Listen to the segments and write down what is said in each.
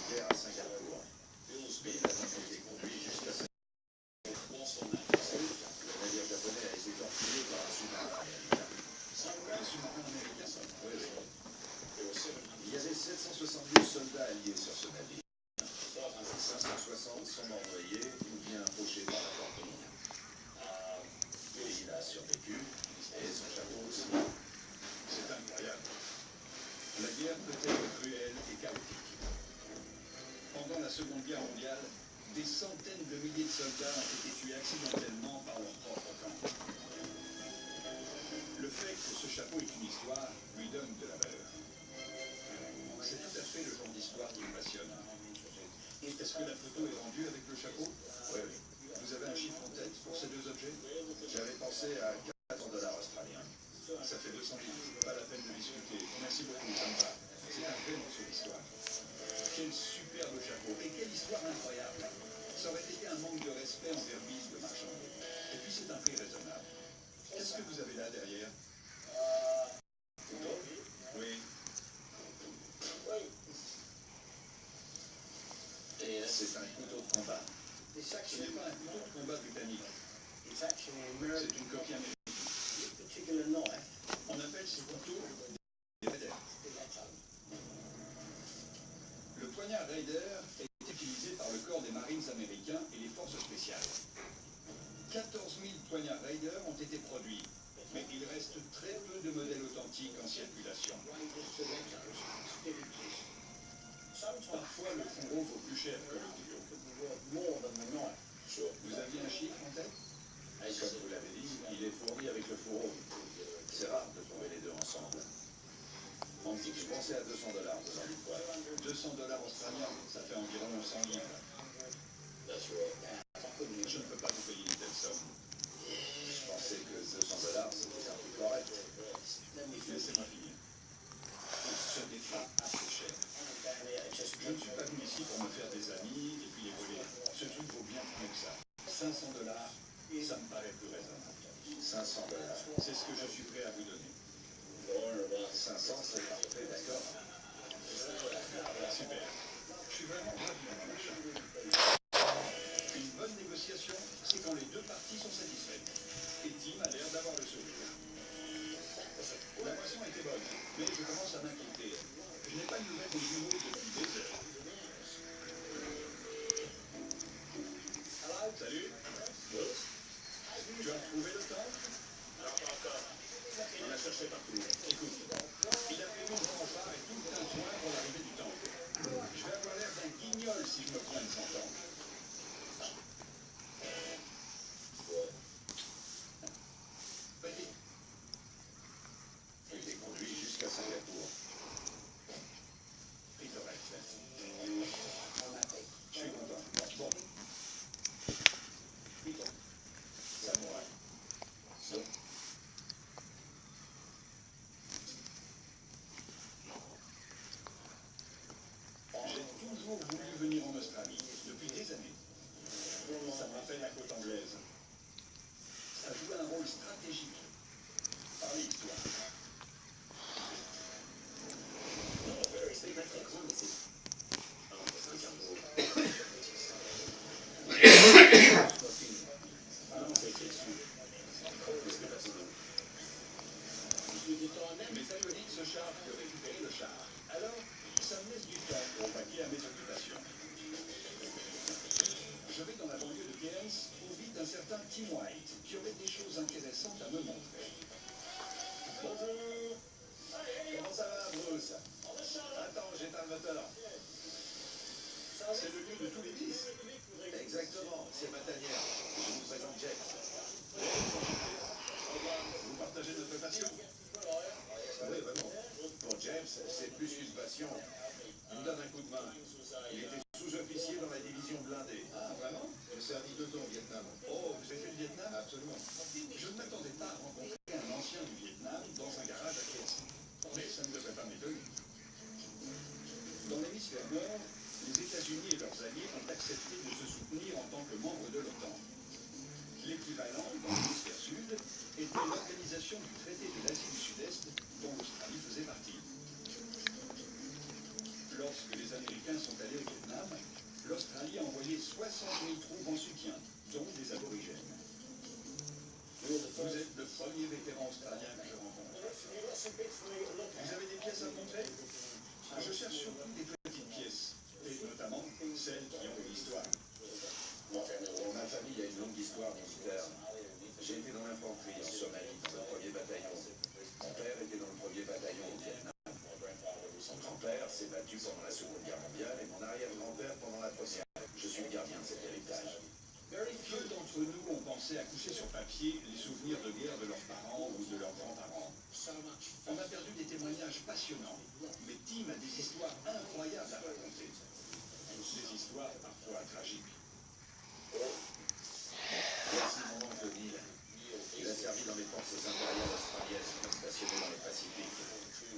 militaire à Singapour. Il a donc été conduit jusqu'à Singapour. Le navire japonais a été torpillé par un sous-marin américain. Un sous-marin américain, ça? Oui, oui. Il y avait 772 soldats alliés sur ce navire. 560 sont morts noyés ou bien pochés par la torpille. Et il a survécu, et son chapeau aussi. C'est incroyable. La guerre peut être cruelle et chaotique. Pendant la Seconde Guerre mondiale, des centaines de milliers de soldats ont été tués accidentellement par leur propre camp. Le fait que ce chapeau ait une histoire lui donne de la valeur. C'est tout à fait le genre d'histoire qui me passionne. Est-ce que la photo est rendue avec le chapeau? Oui, oui. Vous avez un chiffre en tête pour ces deux objets? J'avais pensé à 400 dollars australiens. Ça fait 200 livres. Pas la peine de discuter. Merci beaucoup, ça me va. C'est un vrai morceau d'histoire. Quel superbe chapeau. Et quelle histoire incroyable. Ça aurait été un manque de respect envers Bill de marchand. Et puis c'est un prix raisonnable. Qu'est-ce que vous avez là derrière? Oui. C'est un couteau de combat. Ce n'est pas un couteau de combat britannique. C'est une copie américaine. On appelle ce couteau des Raiders. Le poignard Raider est utilisé par le corps des Marines américains et les forces spéciales. 14 000 poignards Raider ont été produits, mais il reste très peu de modèles authentiques en circulation. Parfois, le fourreau vaut plus cher que le couteau. Vous aviez un chiffre en tête? Comme vous l'avez dit, il est fourni avec le fourreau. C'est rare de trouver les deux ensemble. Je pensais à 200 dollars, vous en dites quoi? 200 dollars australiens, ça fait environ 100 livres. Je ne peux pas vous payer une telle somme. Je pensais que 200 dollars, c'était un peu correct. Laissez-moi finir. Ce n'est pas assez cher. Je ne suis pas venu ici pour me faire des amis et puis les voler. Ce truc vaut bien plus que ça. 500 dollars, ça me paraît plus raisonnable. 500 dollars, c'est ce que je suis prêt à vous donner. 500, c'est parfait, d'accord. Super. Je suis vraiment ravi de mon achat. Une bonne négociation, c'est quand les deux parties sont satisfaites. Et Tim a l'air d'avoir le sourire. La boisson était bonne, mais je commence à m'inquiéter. Je n'ai pas de nouvelles des jumeaux depuis des heures. Salut. Tu as trouvé le temps? On a cherché partout. Écoute, il a prévu une fanfare et tout un soin pour l'arrivée du temple. Je vais avoir l'air d'un guignol si je me plains de son temps. Il est conduit jusqu'à Singapour. Pris correct. Je suis content. Bon. Python. Samouraï. So. J'ai toujours voulu venir en Australie, depuis des années. Ça me rappelle la côte anglaise. Ça joue un rôle stratégique. Par l'histoire. Mes acolytes se chargent de récupérer le char. Alors, ça me laisse du temps pour vaquer à mes occupations. Je vais dans la banlieue de Cairns où vit un certain Tim White, qui aurait des choses intéressantes à me montrer. Bonjour. Comment ça va, Bruce? Attends, j'éteins le moteur. C'est le lieu de tous les vices. Exactement, c'est ma tanière. Je vous présente James. Vous partagez notre passion? Oui, vraiment. Pour James, c'est plus qu'une passion. Il me donne un coup de main. Il était sous-officier dans la division blindée. Ah, vraiment? J'ai servi 2 ans au Vietnam. Oh, vous avez fait le Vietnam? Absolument. Je ne m'attendais pas à rencontrer un ancien du Vietnam dans un garage à Cairns. Mais ça ne devrait pas m'étonner. Dans l'hémisphère nord, les États-Unis et leurs alliés ont accepté de se soutenir en tant que membres de l'OTAN. L'équivalent, dans l'hémisphère sud, était l'organisation du traité de l'Asie du Sud-Est, dont l'Australie faisait partie. Lorsque les Américains sont allés au Vietnam, 60 000 troupes en soutien, dont des aborigènes. Vous êtes le premier vétéran australien que je rencontre. Vous avez des pièces à me montrer? Je cherche surtout des petites pièces, et notamment celles qui ont une histoire. Ma famille a une longue histoire militaire. J'ai été dans l'infanterie en Somalie, dans le 1er bataillon. Mon père était dans le 1er bataillon au Vietnam. Mon grand-père s'est battu pendant la Seconde Guerre mondiale et mon arrière-grand-père pendant la Première. Je suis le gardien de cet héritage. Peu d'entre nous ont pensé à coucher sur papier les souvenirs de guerre de leurs parents ou de leurs grands-parents. On a perdu des témoignages passionnants, mais Tim a des histoires incroyables à raconter. Des histoires parfois tragiques. Voici mon oncle Neil. Il a servi dans les forces impériales australiennes, stationné dans le Pacifique.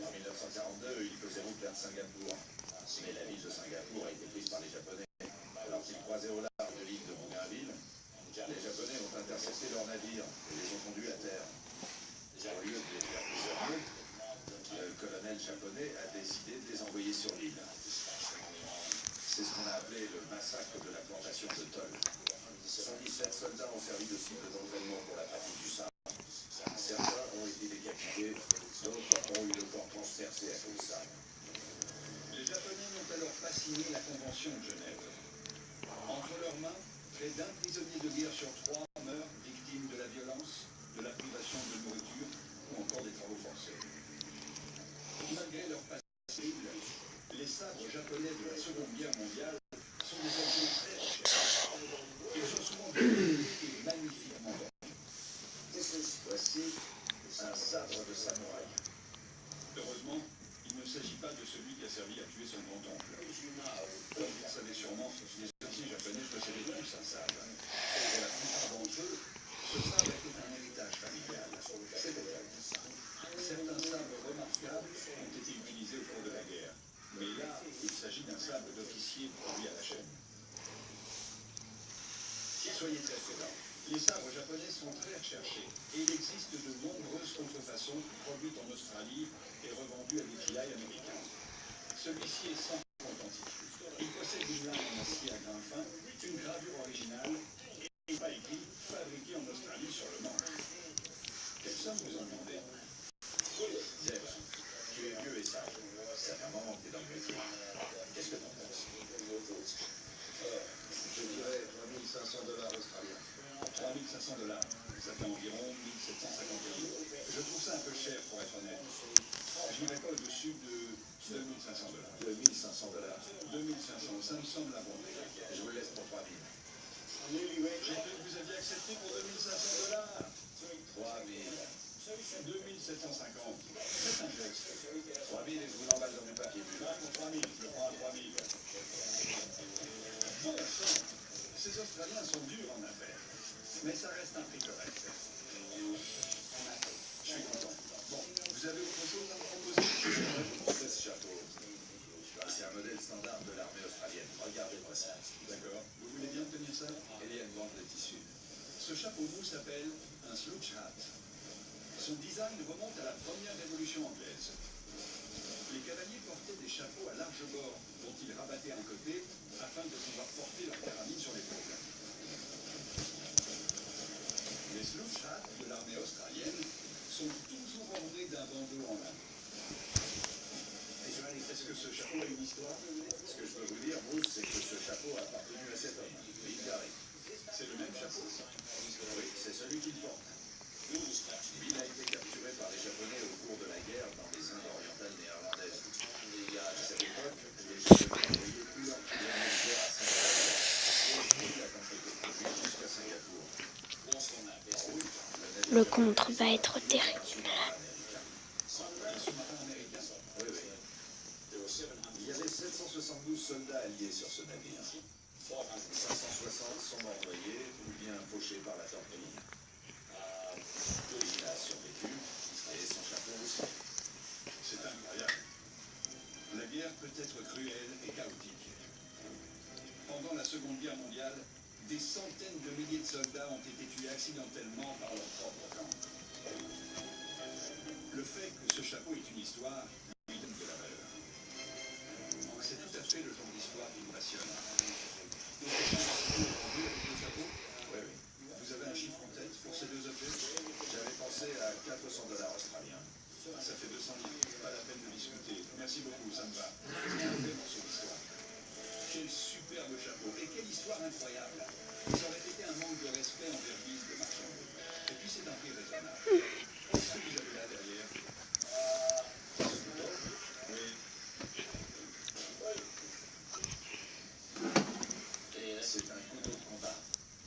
En 1942, il faisait route vers Singapour. Mais la ville de Singapour a été prise par les Japonais. Alors qu'ils croisaient au large de l'île de Bougainville, les Japonais ont intercepté leurs navires et les ont conduits à terre. Au lieu de les faire prisonniers, le colonel japonais a décidé de les envoyer sur l'île. C'est ce qu'on a appelé le massacre de la plantation de Toll. 117 soldats ont servi de cible d'entraînement pour la pratique du sabre. Certains ont été décapités, d'autres ont eu le corps transpercé à cause de ça. Les Japonais ont alors pas signé la Convention de Genève. Entre leurs mains, près d'un prisonnier de guerre sur 3 meurt victime de la violence, de la privation de nourriture ou encore des travaux forcés. Malgré leur passé, les sabres japonais de la Seconde Guerre mondiale sont des objets très recherchés. Ils sont souvent découpés et magnifiquement ornés. Voici un sabre de samouraï. Heureusement, il ne s'agit pas de celui qui a servi à tuer son grand-oncle. Comme vous le savez sûrement, les officiers japonais possédaient tous un sabre. Pour la plupart d'entre eux, ce sabre était un héritage familial. Certains sabres remarquables ont été utilisés au cours de la guerre. Mais là, il s'agit d'un sabre d'officier produit à la chaîne. Soyez très prudents. Les sabres japonais sont très recherchés et il existe de nombreuses contrefaçons produites en Australie et revendues à des filailles américains. Celui-ci est 100% authentique. Il possède une lame en acier à grain fin, une gravure originale et il pas écrit « fabriqué en Australie » sur le manche. Quelle somme vous en demandez? Zeb, tu es vieux et sage. Ça fait un moment que tu es dans le métier. Qu'est-ce que t'en penses? Je dirais $3 500 australiens. $3 500, ça fait environ 1750 €. Je trouve ça un peu cher pour être honnête. Je n'irai pas au-dessus de $2500. $2500. 2500, ça me semble abondé. Je vous laisse pour 3000. J'ai cru que vous aviez accepté pour $2500. 3000. 2750. C'est un geste. 3000 et je vous l'emballe dans du papier bulle. Pour 3000, je le prends à 3000. Bon sang, ces Australiens sont durs en affaires, mais ça reste un prix correct. Je suis content. Bon, vous avez autre chose à me proposer? C'est ce chapeau. C'est un modèle standard de l'armée australienne. Regardez-moi ça. D'accord. Vous voulez bien tenir ça? Il y a une bande de tissu. Ce chapeau mou s'appelle un slouch hat. Son design remonte à la première révolution anglaise. Les cavaliers portaient des chapeaux à large bord dont ils rabattaient un côté afin de pouvoir porter leur carabine sur l'épaule. Les slouch hats de l'armée australienne sont toujours ornés d'un bandeau en lin. Est-ce que ce chapeau a une histoire? Ce que je peux vous dire, Bruce, c'est que ce chapeau a appartenu à cet homme, Bill Garry. C'est le même chapeau? Oui, c'est celui qu'il porte. Bill a été capturé par les Japonais au cours de la guerre dans les Indes orientales néerlandaises. À cette époque, les Japonais envoyaient plus leurs prisonniers de guerre à Singapour. Et Bill a tenté de conduire jusqu'à Singapour. Le contre va être terrible. Il y avait 772 soldats alliés sur ce navire. 560 sont morts noyés ou bien fauchés par la torpille. Il a survécu et son chapeau aussi. C'est incroyable. La guerre peut être cruelle et chaotique. Pendant la Seconde Guerre mondiale, des centaines de milliers de soldats ont été tués accidentellement par leur propre camp. Le fait que ce chapeau ait une histoire lui donne de la valeur. C'est tout à fait le genre d'histoire qui me passionne. Merci beaucoup, ça me va. C'est un vrai morceau d'histoire. Quel superbe chapeau et quelle histoire incroyable. Ça aurait été un manque de respect envers Bill de Marchandé. Et puis c'est un prix raisonnable. Qu'est-ce que vous avez là derrière? Oui. C'est un couteau de combat.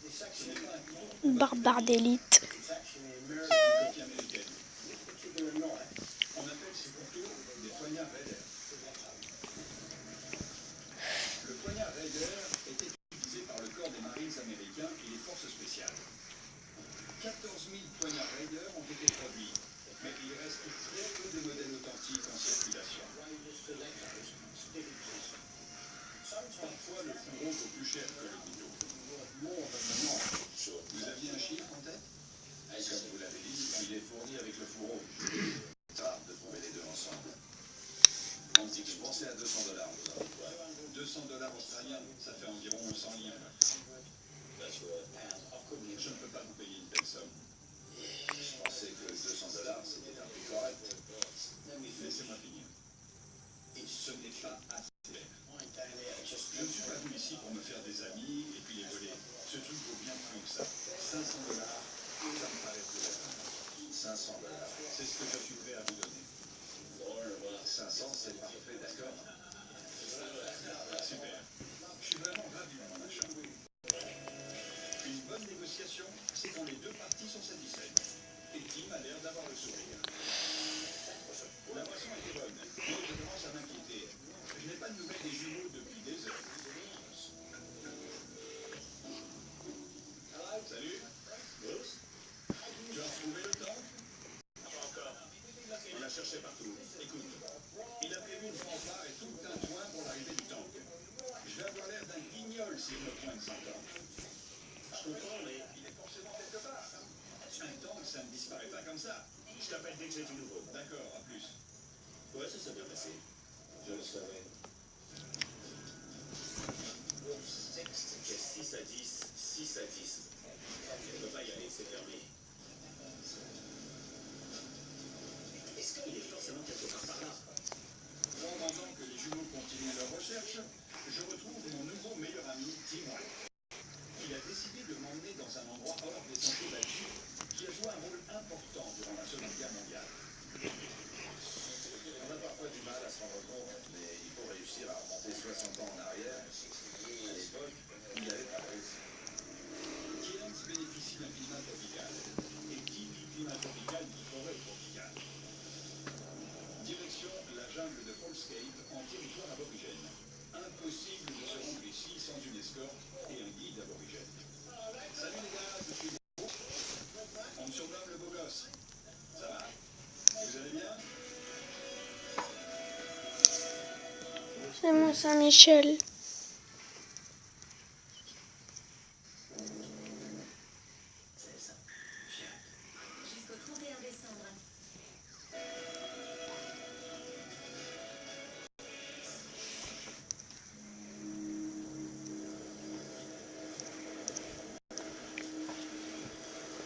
Ce n'est pas un couteau de combat. Barbare d'élite. Copie américaine. On appelle ces couteaux des poignards Raider. Le poignard Raider était utilisé par le corps des Marines américains et les forces spéciales. 14 000 poignards Raider ont été produits, mais il reste très peu de modèles authentiques en circulation. Parfois, le fourreau vaut plus cher que le couteau. Vous aviez un chiffre en tête? Comme vous l'avez dit, il est fourni avec le fourreau. C'est rare de trouver les deux ensemble. On dit que je pensais à $200. 200 $ australiens, ça fait environ 100 livres. Je ne peux pas vous payer une telle somme. Je pensais que 200 $ c'était un prix correct. Laissez-moi finir. Ce n'est pas assez cher. Je ne suis pas venu ici pour me faire des amis et puis les voler. Ce truc vaut bien plus que ça. 500 $, ça me paraît plus raisonnable. 500 $, c'est ce que je suis prêt à vous donner. 500, c'est parfait, d'accord? Super. Je suis vraiment ravi de mon achat. Une bonne négociation, c'est quand les deux parties sont satisfaites. Et Tim a l'air d'avoir le sourire. La boisson était bonne, mais je commence à m'inquiéter. Je n'ai pas de nouvelles des jumeaux depuis des heures. Salut. Bruce. Tu as retrouvé le temps? Pas encore. On l'a cherché partout. Écoute, il a prévu une fanfare et tout un point pour l'arrivée du tank. Je vais avoir l'air d'un guignol s'il me pointe sans temps. Je comprends, mais il est forcément quelque part. Un tank, ça ne disparaît pas comme ça. Je t'appelle dès que j'ai du nouveau. D'accord, à plus. Ouais, ça s'est bien passé. Je le savais. Il y a 6 à 10. 6 à 10. Je ne peux pas y aller, c'est fermé. Est-ce qu'il est forcément quelque part par là? Pendant que les jumeaux continuent leurs recherches, je retrouve mon nouveau meilleur ami, Tim Wright. Il a décidé de m'emmener dans un endroit hors des sentiers battus qui a joué un rôle important durant la Seconde Guerre mondiale. On a parfois du mal à se rendre compte, mais il faut réussir à remonter 60 ans en arrière. À l'époque, il n'y avait pas de risque. Cairns bénéficie d'un climat tropical. Et qui dit climat tropical dit forêt tropicale. Direction la jungle de Folkscape en territoire aborigène. Impossible de se rendre ici sans une escorte et un guide aborigène. Salut les gars, je suis beau. On me surnomme le beau gosse. Ça va? Vous allez bien? C'est Mont Saint-Michel. C'est ça. Jusqu'au 31 décembre.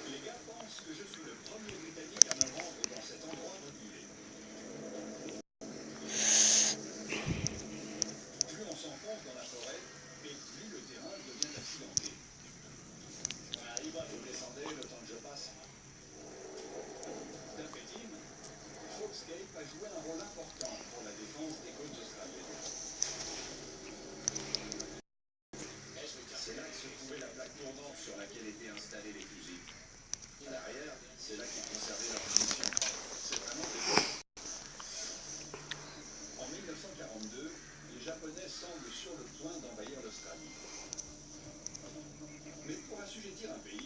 Les gars pensent que je suis le premier Britannique à me rendre dans cet endroit reculé. Plus on s'enfonce dans la forêt, et plus le terrain devient accidenté. Vous descendez le temps que je passe. D'après Tim, Folkscape a joué un rôle important pour la défense des côtes australiennes. C'est là que se trouvait la plaque tournante sur laquelle étaient installés les fusils. À l'arrière, c'est là qu'ils conservaient leurs munitions. C'est vraiment des... En 1942, les Japonais semblent sur le point d'envahir l'Australie. Mais pour assujettir un pays,